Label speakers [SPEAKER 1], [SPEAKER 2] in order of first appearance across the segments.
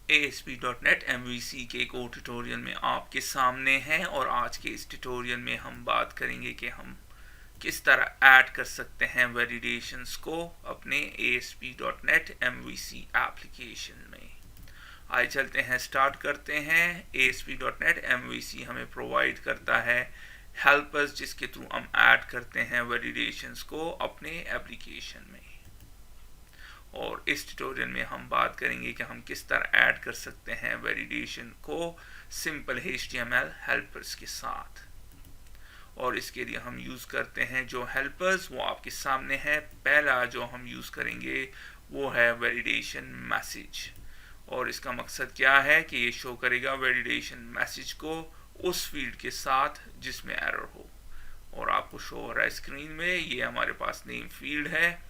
[SPEAKER 1] ASP.NET MVC के एक और ट्यूटोरियल में आपके सामने हैं और आज के इस ट्यूटोरियल में हम बात करेंगे कि हम किस तरह ऐड कर सकते हैं वैलिडेशंस को अपने ASP.NET MVC एप्लीकेशन में। आइए चलते हैं, स्टार्ट करते हैं। ASP.NET MVC हमें प्रोवाइड करता है हेल्पर्स जिसके थ्रू हम ऐड करते हैं वैलिडेशंस को अपने एप्लीकेशन में। और इस ट्यूटोरियल में हम बात करेंगे कि हम किस तरह ऐड कर सकते हैं वैलिडेशन को सिंपल HTML हेल्पर्स के साथ। और इसके लिए हम यूज़ करते हैं जो हेल्पर्स वो आपके सामने है। पहला जो हम यूज़ करेंगे वो है वैलिडेशन मैसेज। और इसका मकसद क्या है कि ये शो करेगा वैलिडेशन मैसेज को उस फील्ड के साथ जिसमें एरर हो। और आपको शो हो रहा है स्क्रीन में, ये हमारे पास नेम फील्ड है।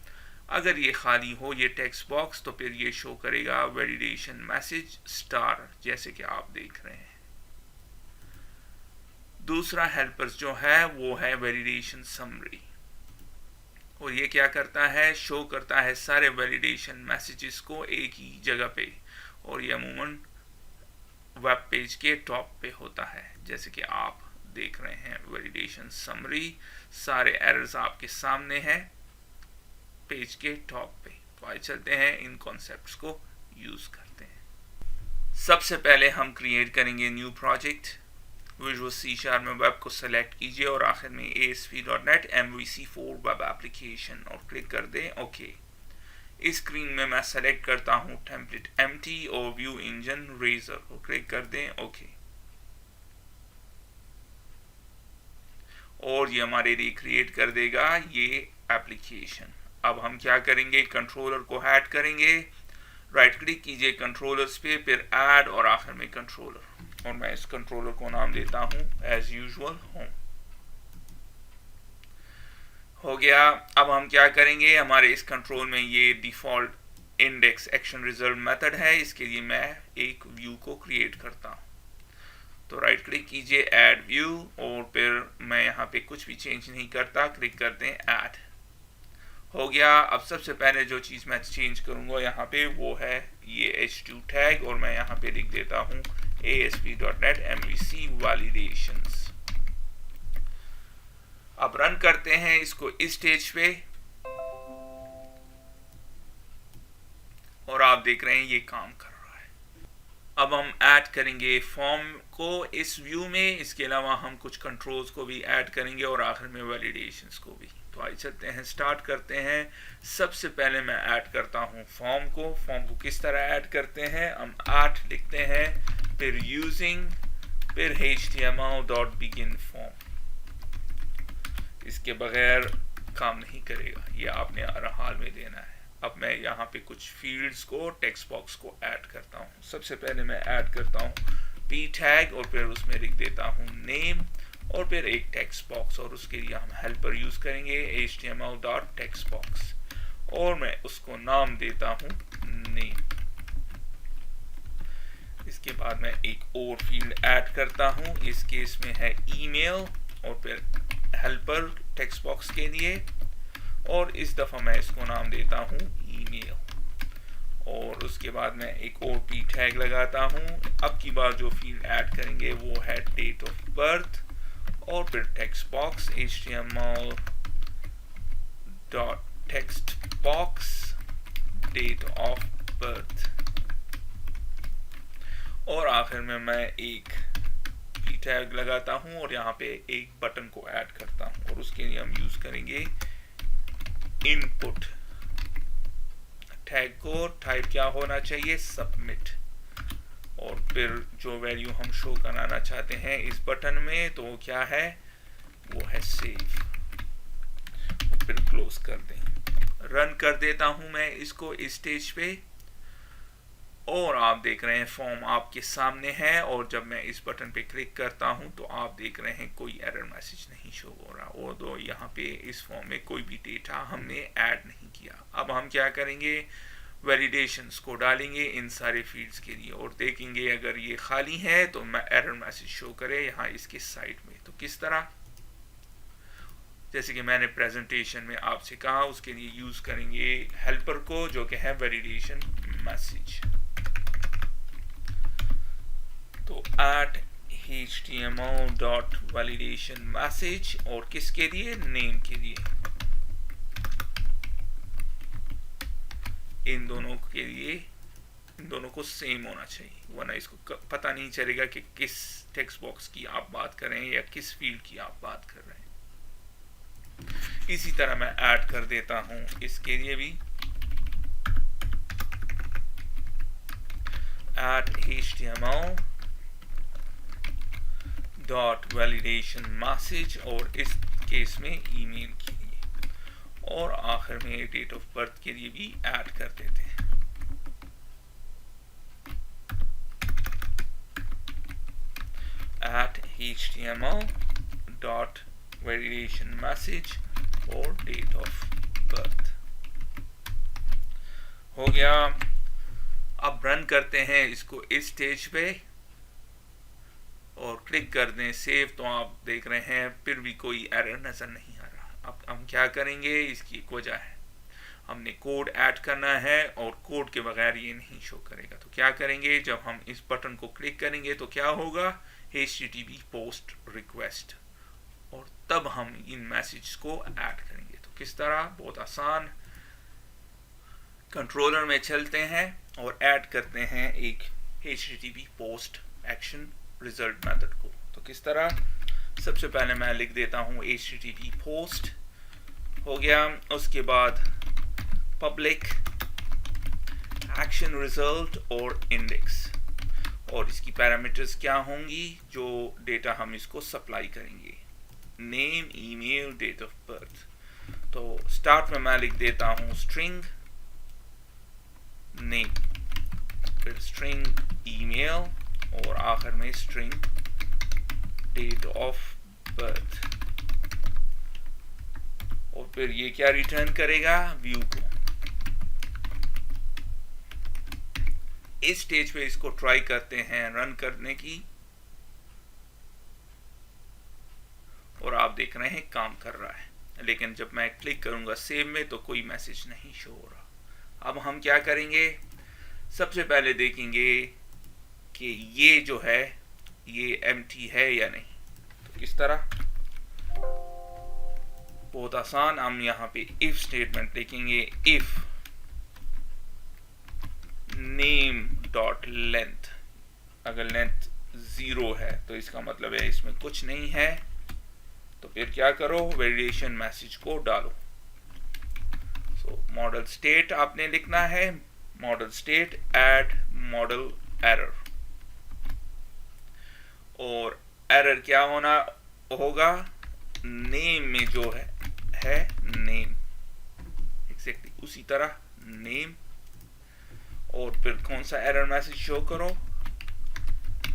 [SPEAKER 1] अगर ये खाली हो ये टेक्स्ट बॉक्स तो फिर ये शो करेगा वैलिडेशन मैसेज स्टार, जैसे कि आप देख रहे हैं। दूसरा हेल्पर्स जो है वो है वैलिडेशन समरी। और ये क्या करता है, शो करता है सारे वैलिडेशन मैसेजेस को एक ही जगह पे। और ये अमूमन वेब पेज के टॉप पे होता है, जैसे कि आप देख रहे हैं। वैलिडेशन समरी, सारे एरर्स आपके सामने हैं पेज के टॉप पे। तो आइए चलते हैं, इन कॉन्सेप्ट्स को यूज करते हैं। सबसे पहले हम क्रिएट करेंगे न्यू प्रोजेक्ट। विजुअल C# में वेब को सेलेक्ट कीजिए और आखिर में ASP.NET MVC4 वेब एप्लीकेशन और क्लिक कर दें ओके। इस स्क्रीन में मैं सेलेक्ट करता हूं टेम्पलेट एम्प्टी और व्यू इंजन रेजर को क्लिक कर दें ओके। और ये हमारे लिए क्रिएट कर देगा ये एप्लीकेशन। अब हम क्या करेंगे, कंट्रोलर को ऐड करेंगे। राइट क्लिक कीजिए कंट्रोलर्स पे, फिर ऐड और आखिर में कंट्रोलर। और मैं इस कंट्रोलर को नाम देता हूं एज यूजुअल होम। हो गया। अब हम क्या करेंगे, हमारे इस कंट्रोल में ये default index action result method है। इसके लिए मैं एक व्यू को क्रिएट करता हूं। तो राइट क्लिक कीजिए ऐड व्यू और फिर मैं यहाँ पे कुछ भी चेंज नहीं करता, क्लिक करते हैं ऐड। हो गया। अब सबसे पहले जो चीज मैं चेंज करूंगा यहाँ पे वो है ये H2 टैग और मैं यहाँ पे लिख देता हूँ ASP.NET MVC Validations। अब रन करते हैं इसको इस स्टेज पे और आप देख रहे हैं ये काम कर रहा है। अब हम ऐड करेंगे फॉर्म को इस व्यू में। इसके अलावा हम कुछ कंट्रोल्स को भी ऐड करेंगे और आखिर में वैलिडेशंस को भी। तो आइए चलते हैं, स्टार्ट करते हैं। सबसे पहले मैं ऐड करता हूं फॉर्म को। फॉर्म को किस तरह ऐड करते हैं, हम 8 लिखते हैं, फिर यूजिंग, फिर HTML.begin फॉर्म। इसके बगैर काम नहीं करेगा, ये आपने हर हाल में देना है। अब मैं यहाँ पे कुछ फील्ड्स को टेक्स्ट बॉक्स को ऐड करता हूँ। सबसे पहले मैं ऐड करता हूँ p टैग और फिर उसमें लिख देता हूँ नेम और फिर एक टेक्स्ट बॉक्स। और उसके लिए हम हेल्पर यूज करेंगे HTML.textbox और मैं उसको नाम देता हूँ नेम। इसके बाद मैं एक और फील्ड ऐड करता हूँ, इस केस में है ईमेल और फिर हेल्पर टेक्स्ट बॉक्स के लिए। और इस दफा मैं इसको नाम देता हूँ ईमेल। और उसके बाद मैं एक और p टैग लगाता हूँ। अब की बार जो फील्ड ऐड करेंगे वो है डेट ऑफ बर्थ और फिर text box HTML.textbox date of birth. और आखिर में मैं एक p टैग लगाता हूँ और यहाँ पे एक बटन को ऐड करता हूँ। और उसके लिए हम यूज करेंगे इनपुट टैग को। टाइप क्या होना चाहिए, सबमिट। और फिर जो वैल्यू हम शो कराना चाहते हैं इस बटन में तो वो क्या है, वो है सेव। फिर क्लोज कर दें। रन कर देता हूं मैं इसको इस स्टेज पे और आप देख रहे हैं फॉर्म आपके सामने है। और जब मैं इस बटन पे क्लिक करता हूं तो आप देख रहे हैं कोई एरर मैसेज नहीं शो हो रहा। और तो यहाँ पे इस फॉर्म में कोई भी डेटा हमने ऐड नहीं किया। अब हम क्या करेंगे, वैलिडेशंस को डालेंगे इन सारे फील्ड्स के लिए और देखेंगे अगर ये खाली है तो मैं एरर मैसेज शो करे यहाँ इसके साइड में। तो किस तरह, जैसे कि मैंने प्रेजेंटेशन में आपसे कहा, उसके लिए यूज करेंगे हेल्पर को जो कि है वैलिडेशन मैसेज। at html.validationMessage और किसके लिए, नेम के लिए। इन दोनों के लिए, इन दोनों को सेम होना चाहिए, वरना इसको पता नहीं चलेगा कि किस टेक्स्ट बॉक्स की आप बात कर रहे हैं या किस फील्ड की आप बात कर रहे हैं। इसी तरह मैं ऐड कर देता हूं इसके लिए भी at html.validationMessage और इस केस में ईमेल के लिए, और आखिर में डेट ऑफ बर्थ के लिए भी ऐड कर देते हैं। at html.validationMessage और डेट ऑफ बर्थ हो गया। अब रन करते हैं इसको इस स्टेज पे और क्लिक कर दें सेव, तो आप देख रहे हैं फिर भी कोई एरर नजर नहीं आ रहा। अब हम क्या करेंगे, इसकी एक वजह है, हमने कोड ऐड करना है और कोड के बगैर ये नहीं शो करेगा। तो क्या करेंगे, जब हम इस बटन को क्लिक करेंगे तो क्या होगा, HTTP पोस्ट रिक्वेस्ट, और तब हम इन मैसेज को ऐड करेंगे। तो किस तरह, बहुत आसान, कंट्रोलर में चलते हैं और ऐड करते हैं एक HTTP post action result method को। तो किस तरह, सबसे पहले मैं लिख देता हूं HTTP पोस्ट, हो गया। उसके बाद पब्लिक एक्शन रिजल्ट और इंडेक्स, और इसकी पैरामीटर्स क्या होंगी, जो डेटा हम इसको सप्लाई करेंगे, name, email, date of birth. तो स्टार्ट में मैं लिख देता हूं स्ट्रिंग नेम, फिर स्ट्रिंग ईमेल और आखिर में स्ट्रिंग डेट ऑफ बर्थ, और फिर ये क्या रिटर्न करेगा, व्यू को। इस स्टेज पे इसको ट्राई करते हैं रन करने की, और आप देख रहे हैं काम कर रहा है, लेकिन जब मैं क्लिक करूंगा सेव में तो कोई मैसेज नहीं शो हो रहा। अब हम क्या करेंगे, सबसे पहले देखेंगे कि ये जो है ये एम्प्टी है या नहीं। तो किस तरह, बहुत आसान, हम यहाँ पे इफ स्टेटमेंट लिखेंगे, इफ नेम डॉट लेंथ, अगर लेंथ 0 है तो इसका मतलब है इसमें कुछ नहीं है, तो फिर क्या करो, वैलिडेशन मैसेज को डालो। सो मॉडल स्टेट आपने लिखना है, model state add model error, और एरर क्या होना होगा, नेम में जो है नेम, एग्जैक्टली उसी तरह नेम, और फिर कौन सा एरर मैसेज शो करो,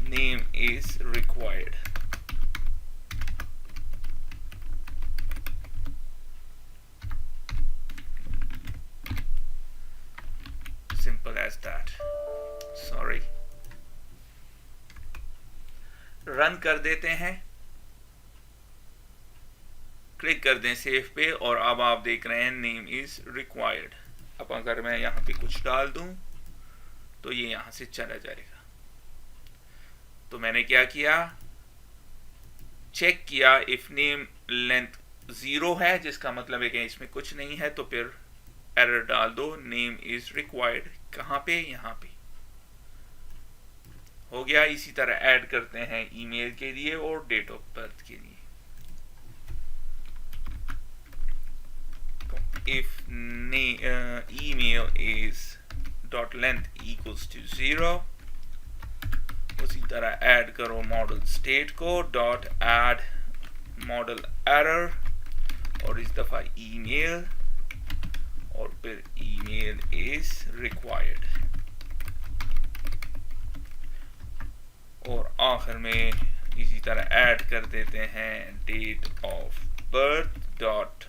[SPEAKER 1] name is required. Simple as that, sorry. Run कर देते हैं, क्लिक कर दें सेव पे, और अब आप देख रहे हैं नेम इज रिक्वायर्ड। अब अगर मैं यहाँ पे कुछ डाल दूं तो ये यहां से चला जाएगा। तो मैंने क्या किया, चेक किया, इफ नेम लेंथ 0 है जिसका मतलब है कि इसमें कुछ नहीं है, तो फिर एरर डाल दो, नेम इज रिक्वायर्ड। कहां पे, यहां पे हो गया। इसी तरह ऐड करते हैं ईमेल के लिए और डेट ऑफ बर्थ के लिए। If email is dot length equals to 0, उसी तरह ऐड करो मॉडल स्टेट को, डॉट ऐड मॉडल एरर, और इस दफा ईमेल, और फिर ईमेल इज रिक्वायर्ड, और आखिर में इसी तरह ऐड कर देते हैं date of birth dot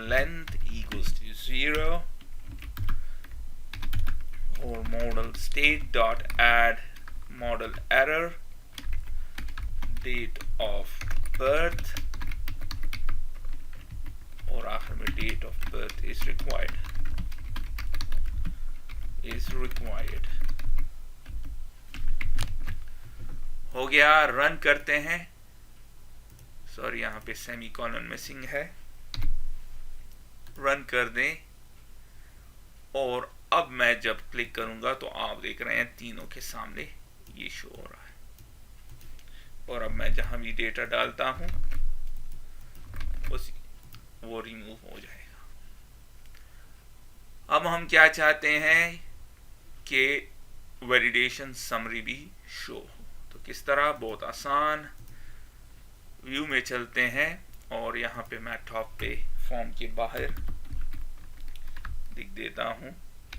[SPEAKER 1] length equals to 0, or model state dot add model error, date of birth, और आखिर में date of birth is required, हो गया, रन करते हैं। सॉरी, यहाँ पे सेमी कॉलन मिसिंग है। रन कर दें और अब मैं जब क्लिक करूंगा तो आप देख रहे हैं तीनों के सामने ये शो हो रहा है। और अब मैं जहां भी डेटा डालता हूं वो रिमूव हो जाएगा। अब हम क्या चाहते हैं कि वैलिडेशन समरी भी शो हो। तो किस तरह? बहुत आसान। व्यू में चलते हैं और यहाँ पे मैं टॉप पे फॉर्म के बाहर लिख देता हूँ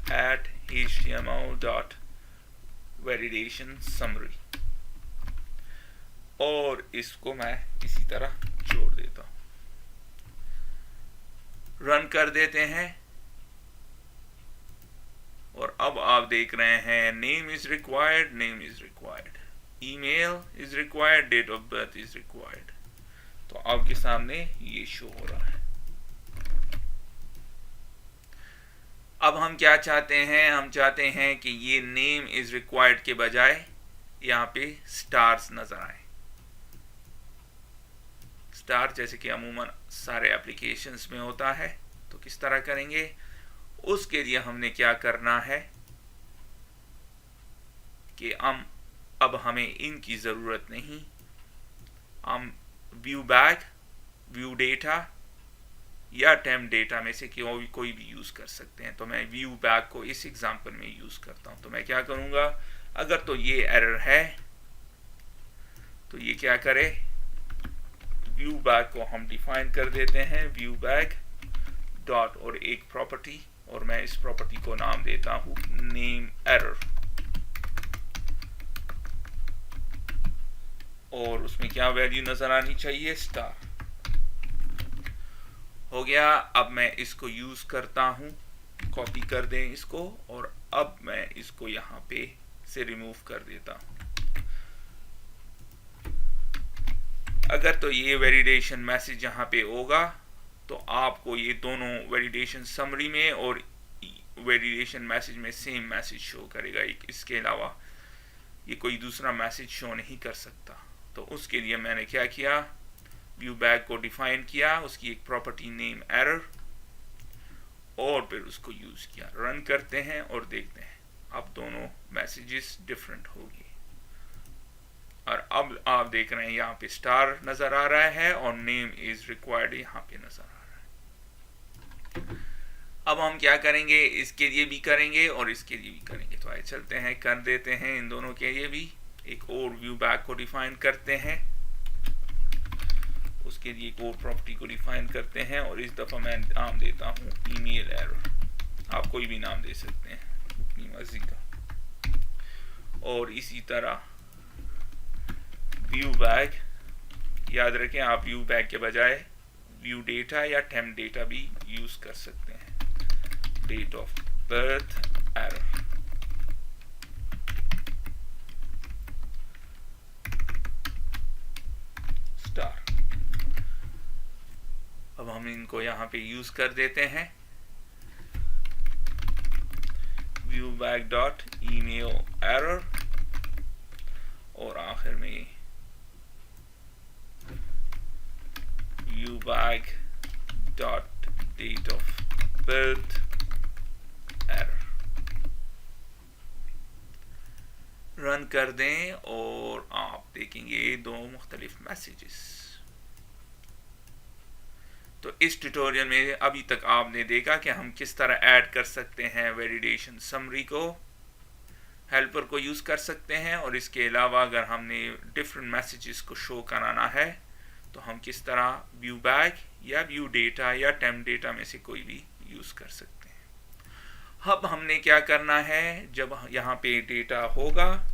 [SPEAKER 1] @html.validation summary और इसको मैं इसी तरह जोड़ देता हूँ। रन कर देते हैं और अब आप देख रहे हैं name is required, email is required, date of birth is required. तो आपके सामने ये शो हो रहा है। अब हम क्या चाहते हैं? हम चाहते हैं कि ये नेम इज रिक्वायर्ड के बजाय यहाँ पे स्टार्स नजर आए। स्टार जैसे कि अमूमन सारे एप्लीकेशंस में होता है। तो किस तरह करेंगे? उसके लिए हमने क्या करना है कि अब हमें इनकी जरूरत नहीं। हम व्यू बैक, व्यू डेटा या टेम्प डेटा में से कोई भी यूज कर सकते हैं। तो मैं व्यू बैक को इस एग्जांपल में यूज करता हूं। तो मैं क्या करूंगा? अगर तो ये एरर है तो ये क्या करे? व्यू बैक को हम डिफाइन कर देते हैं व्यू बैक डॉट और एक प्रॉपर्टी, और मैं इस प्रॉपर्टी को नाम देता हूं नेम एरर। और उसमें क्या वैल्यू नजर आनी चाहिए? स्टार। हो गया। अब मैं इसको यूज करता हूं, कॉपी कर दें इसको, और अब मैं इसको यहां पे से रिमूव कर देता हूं। अगर तो ये वैलिडेशन मैसेज यहां पे होगा तो आपको ये दोनों वैलिडेशन समरी में और वैलिडेशन मैसेज में सेम मैसेज शो करेगा। इसके अलावा ये कोई दूसरा मैसेज शो नहीं कर सकता। तो उसके लिए मैंने क्या किया? व्यू बैक को डिफाइन किया, उसकी एक प्रॉपर्टी नेम एरर, और फिर उसको यूज किया। रन करते हैं और देखते हैं अब दोनों मैसेजेस डिफरेंट होगी। और अब आप देख रहे हैं यहाँ पे स्टार नजर आ रहा है और नेम इज रिक्वायर्ड यहाँ पे नजर आ रहा है। अब हम क्या करेंगे? इसके लिए भी करेंगे और इसके लिए भी करेंगे। तो आइए चलते हैं, कर देते हैं इन दोनों के लिए भी। एक और व्यू बैक को डिफाइन करते हैं, उसके लिए एक और प्रॉपर्टी को डिफाइन करते हैं, और इस दफा मैं नाम देता हूं ईमेल एरर। आप कोई भी नाम दे सकते हैं अपनी मर्जी का। और इसी तरह व्यू बैक, याद रखें आप व्यू बैक के बजाय व्यू डेटा या टेम्प डेटा भी यूज कर सकते हैं। Date of birth error. Star. अब हम इनको यहां पे यूज कर देते हैं view bag dot email error, और आखिर में view bag dot date of birth error. Run कर दें और आप देखेंगे दो मुख्तलिफ मैसेजेस। तो इस ट्यूटोरियल में अभी तक आपने देखा कि हम किस तरह ऐड कर सकते हैं वैलिडेशन समरी को, हेल्पर को यूज कर सकते हैं, और इसके अलावा अगर हमने डिफरेंट मैसेजेस को शो कराना है तो हम किस तरह व्यू बैक या व्यू डेटा या टेम्प डेटा में से कोई भी यूज कर सकते हैं। अब हमने क्या करना है? जब यहाँ पे डेटा होगा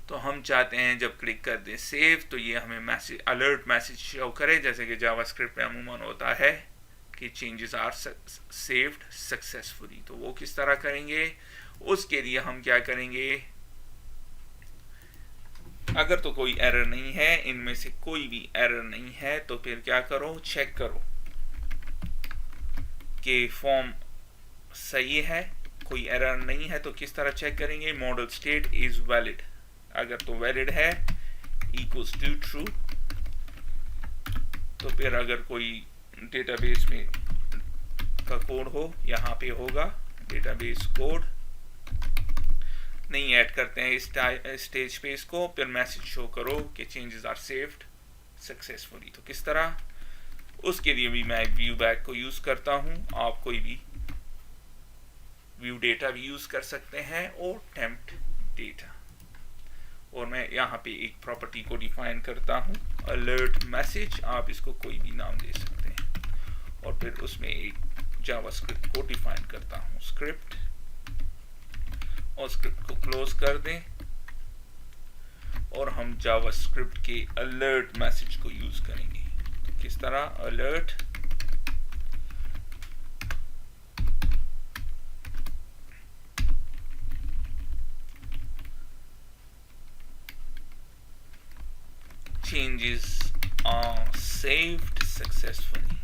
[SPEAKER 1] तो हम चाहते हैं जब क्लिक कर दें सेव तो ये हमें मैसेज, अलर्ट मैसेज शो करे, जैसे कि जावास्क्रिप्ट में अमूमन होता है कि चेंजेस आर सेव्ड सक्सेसफुली। तो वो किस तरह करेंगे? उसके लिए हम क्या करेंगे? अगर तो कोई एरर नहीं है, इनमें से कोई भी एरर नहीं है, तो फिर क्या करो? चेक करो कि फॉर्म सही है कोई एरर नहीं है तो किस तरह चेक करेंगे, मॉडल स्टेट इज वैलिड, अगर तो वैलिड है इक्वल्स टू ट्रू, तो फिर अगर कोई डेटाबेस में का कोड हो यहाँ पे होगा डेटाबेस कोड, नहीं ऐड करते हैं इस स्टेज पे इसको, फिर मैसेज शो करो कि चेंजेस आर सेव्ड सक्सेसफुली। तो किस तरह, उसके लिए भी मैं व्यू बैक को यूज करता हूं, आप कोई भी व्यू डेटा भी यूज कर सकते हैं और टेम्प्ट डेटा, और मैं यहाँ पे एक प्रॉपर्टी को डिफाइन करता हूं अलर्ट मैसेज, आप इसको कोई भी नाम दे सकते हैं, और फिर उसमें एक जावास्क्रिप्ट को डिफाइन करता हूं स्क्रिप्ट, और स्क्रिप्ट को क्लोज कर दें, और हम जावास्क्रिप्ट के अलर्ट मैसेज को यूज करेंगे। तो किस तरह, alert changes are saved successfully।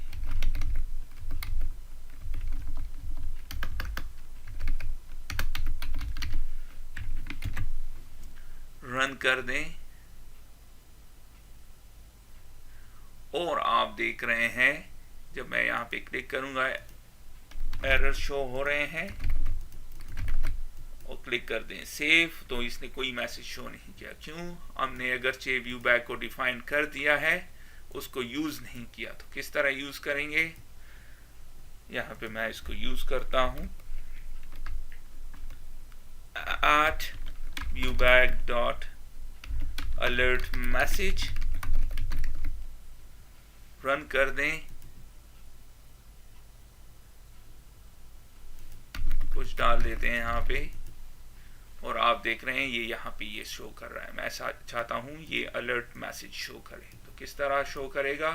[SPEAKER 1] Run कर दें, और आप देख रहे हैं जब मैं यहाँ पे क्लिक करूंगा एरर शो हो रहे हैं, और क्लिक कर दें सेव, तो इसने कोई मैसेज शो नहीं किया। क्यों, हमने अगरचे व्यू बैक को डिफाइन कर दिया है, उसको यूज नहीं किया। तो किस तरह यूज करेंगे, यहाँ पे मैं इसको यूज करता हूं at viewback dot alert message, run कर दें, कुछ डाल देते हैं यहाँ पे, और आप देख रहे हैं ये यहाँ पे ये शो कर रहा है। मैं चाहता हूँ ये अलर्ट मैसेज शो करे, तो किस तरह शो करेगा,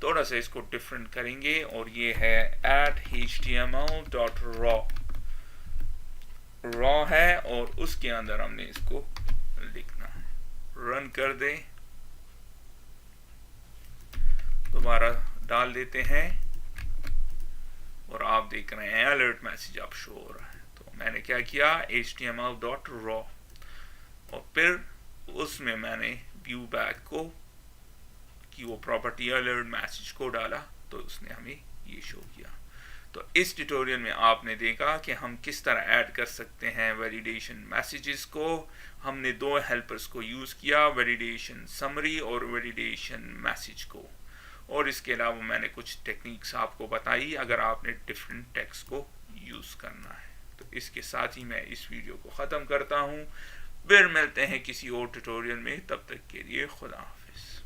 [SPEAKER 1] थोड़ा सा इसको डिफरेंट करेंगे, और ये है at html.raw, रॉ है, और उसके अंदर हमने इसको लिखना है। रन कर दें, दोबारा डाल देते हैं, और आप देख रहे हैं अलर्ट मैसेज अब शो हो रहा है। तो मैंने क्या किया, html.raw, और फिर उसमें मैंने व्यू बैक को की वो प्रॉपर्टी अलर्ट मैसेज को डाला, तो उसने हमें ये शो किया। तो इस ट्यूटोरियल में आपने देखा कि हम किस तरह ऐड कर सकते हैं वैलिडेशन मैसेजेस को। हमने दो हेल्पर्स को यूज़ किया, वैलिडेशन समरी और वैलिडेशन मैसेज को, और इसके अलावा मैंने कुछ टेक्निक्स आपको बताई अगर आपने डिफरेंट टेक्स्ट को यूज़ करना है। तो इसके साथ ही मैं इस वीडियो को ख़त्म करता हूँ, फिर मिलते हैं किसी और ट्यूटोरियल में, तब तक के लिए खुदा हाफिज़।